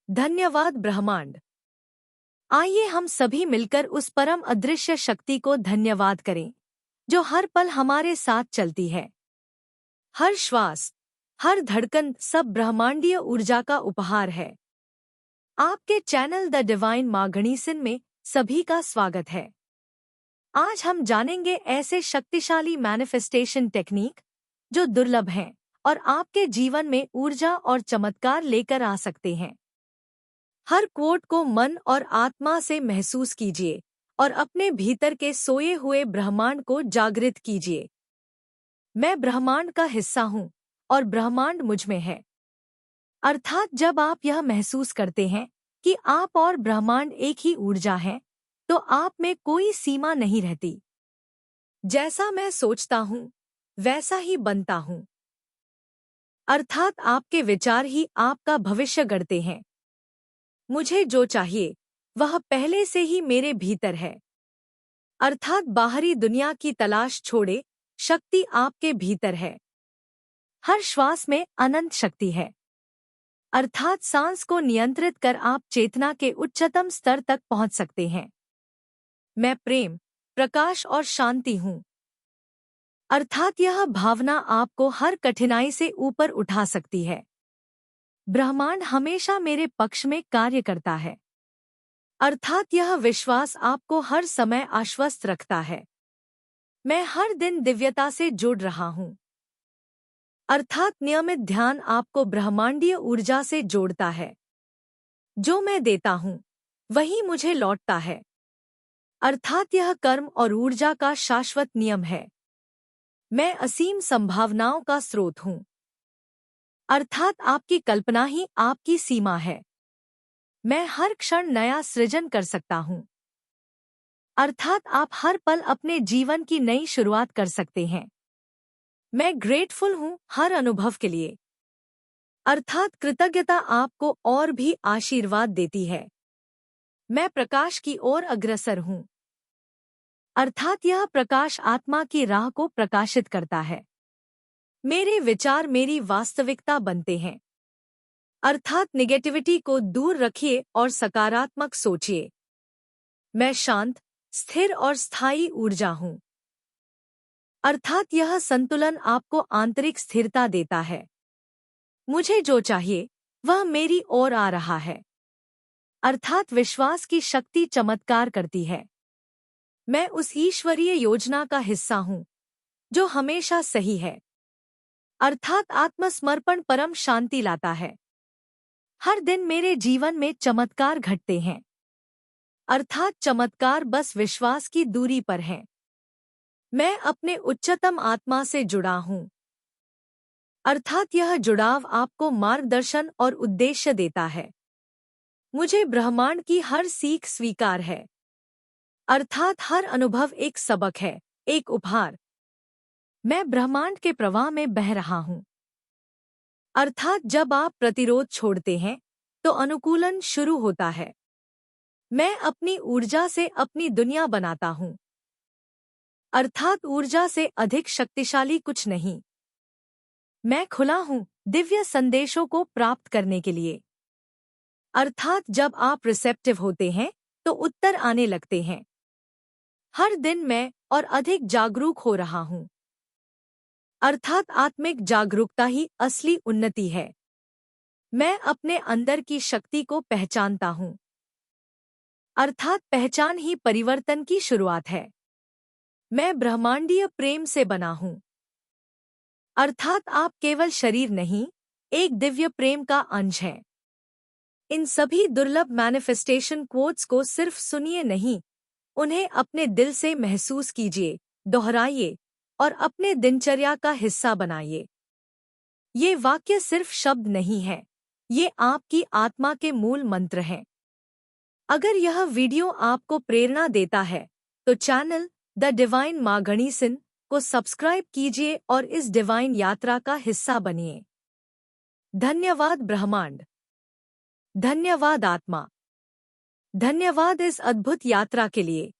धन्यवाद ब्रह्मांड। आइए हम सभी मिलकर उस परम अदृश्य शक्ति को धन्यवाद करें जो हर पल हमारे साथ चलती है। हर श्वास, हर धड़कन सब ब्रह्मांडीय ऊर्जा का उपहार है। आपके चैनल द डिवाइन माँ गणिसन में सभी का स्वागत है। आज हम जानेंगे ऐसे शक्तिशाली मैनिफेस्टेशन टेक्निक जो दुर्लभ हैं और आपके जीवन में ऊर्जा और चमत्कार लेकर आ सकते हैं। हर कोट को मन और आत्मा से महसूस कीजिए और अपने भीतर के सोए हुए ब्रह्मांड को जागृत कीजिए। मैं ब्रह्मांड का हिस्सा हूँ और ब्रह्मांड मुझ में है। अर्थात जब आप यह महसूस करते हैं कि आप और ब्रह्मांड एक ही ऊर्जा हैं, तो आप में कोई सीमा नहीं रहती। जैसा मैं सोचता हूँ वैसा ही बनता हूँ। अर्थात आपके विचार ही आपका भविष्य गढ़ते हैं। मुझे जो चाहिए वह पहले से ही मेरे भीतर है। अर्थात बाहरी दुनिया की तलाश छोड़े, शक्ति आपके भीतर है। हर श्वास में अनंत शक्ति है। अर्थात सांस को नियंत्रित कर आप चेतना के उच्चतम स्तर तक पहुंच सकते हैं। मैं प्रेम, प्रकाश और शांति हूँ। अर्थात यह भावना आपको हर कठिनाई से ऊपर उठा सकती है। ब्रह्मांड हमेशा मेरे पक्ष में कार्य करता है। अर्थात यह विश्वास आपको हर समय आश्वस्त रखता है। मैं हर दिन दिव्यता से जुड़ रहा हूँ। अर्थात नियमित ध्यान आपको ब्रह्मांडीय ऊर्जा से जोड़ता है। जो मैं देता हूँ वही मुझे लौटता है। अर्थात यह कर्म और ऊर्जा का शाश्वत नियम है। मैं असीम संभावनाओं का स्रोत हूँ। अर्थात आपकी कल्पना ही आपकी सीमा है। मैं हर क्षण नया सृजन कर सकता हूँ। अर्थात आप हर पल अपने जीवन की नई शुरुआत कर सकते हैं। मैं ग्रेटफुल हूँ हर अनुभव के लिए। अर्थात कृतज्ञता आपको और भी आशीर्वाद देती है। मैं प्रकाश की ओर अग्रसर हूँ। अर्थात यह प्रकाश आत्मा की राह को प्रकाशित करता है। मेरे विचार मेरी वास्तविकता बनते हैं। अर्थात नेगेटिविटी को दूर रखिए और सकारात्मक सोचिए। मैं शांत, स्थिर और स्थायी ऊर्जा हूँ। अर्थात यह संतुलन आपको आंतरिक स्थिरता देता है। मुझे जो चाहिए वह मेरी ओर आ रहा है। अर्थात विश्वास की शक्ति चमत्कार करती है। मैं उस ईश्वरीय योजना का हिस्सा हूँ जो हमेशा सही है। अर्थात आत्मसमर्पण परम शांति लाता है। हर दिन मेरे जीवन में चमत्कार घटते हैं। अर्थात चमत्कार बस विश्वास की दूरी पर है। मैं अपने उच्चतम आत्मा से जुड़ा हूँ। अर्थात यह जुड़ाव आपको मार्गदर्शन और उद्देश्य देता है। मुझे ब्रह्मांड की हर सीख स्वीकार है। अर्थात हर अनुभव एक सबक है, एक उपहार। मैं ब्रह्मांड के प्रवाह में बह रहा हूँ। अर्थात जब आप प्रतिरोध छोड़ते हैं तो अनुकूलन शुरू होता है। मैं अपनी ऊर्जा से अपनी दुनिया बनाता हूँ। अर्थात ऊर्जा से अधिक शक्तिशाली कुछ नहीं। मैं खुला हूँ दिव्य संदेशों को प्राप्त करने के लिए। अर्थात जब आप रिसेप्टिव होते हैं तो उत्तर आने लगते हैं। हर दिन मैं और अधिक जागरूक हो रहा हूँ। अर्थात आत्मिक जागरूकता ही असली उन्नति है। मैं अपने अंदर की शक्ति को पहचानता हूँ। अर्थात पहचान ही परिवर्तन की शुरुआत है। मैं ब्रह्मांडीय प्रेम से बना हूँ। अर्थात आप केवल शरीर नहीं, एक दिव्य प्रेम का अंश हैं। इन सभी दुर्लभ मैनिफेस्टेशन कोट्स को सिर्फ सुनिए नहीं, उन्हें अपने दिल से महसूस कीजिए, दोहराइए और अपने दिनचर्या का हिस्सा बनाइए। ये वाक्य सिर्फ शब्द नहीं है, ये आपकी आत्मा के मूल मंत्र हैं। अगर यह वीडियो आपको प्रेरणा देता है तो चैनल द डिवाइन माँ गणिसन को सब्सक्राइब कीजिए और इस डिवाइन यात्रा का हिस्सा बनिए। धन्यवाद ब्रह्मांड। धन्यवाद आत्मा। धन्यवाद इस अद्भुत यात्रा के लिए।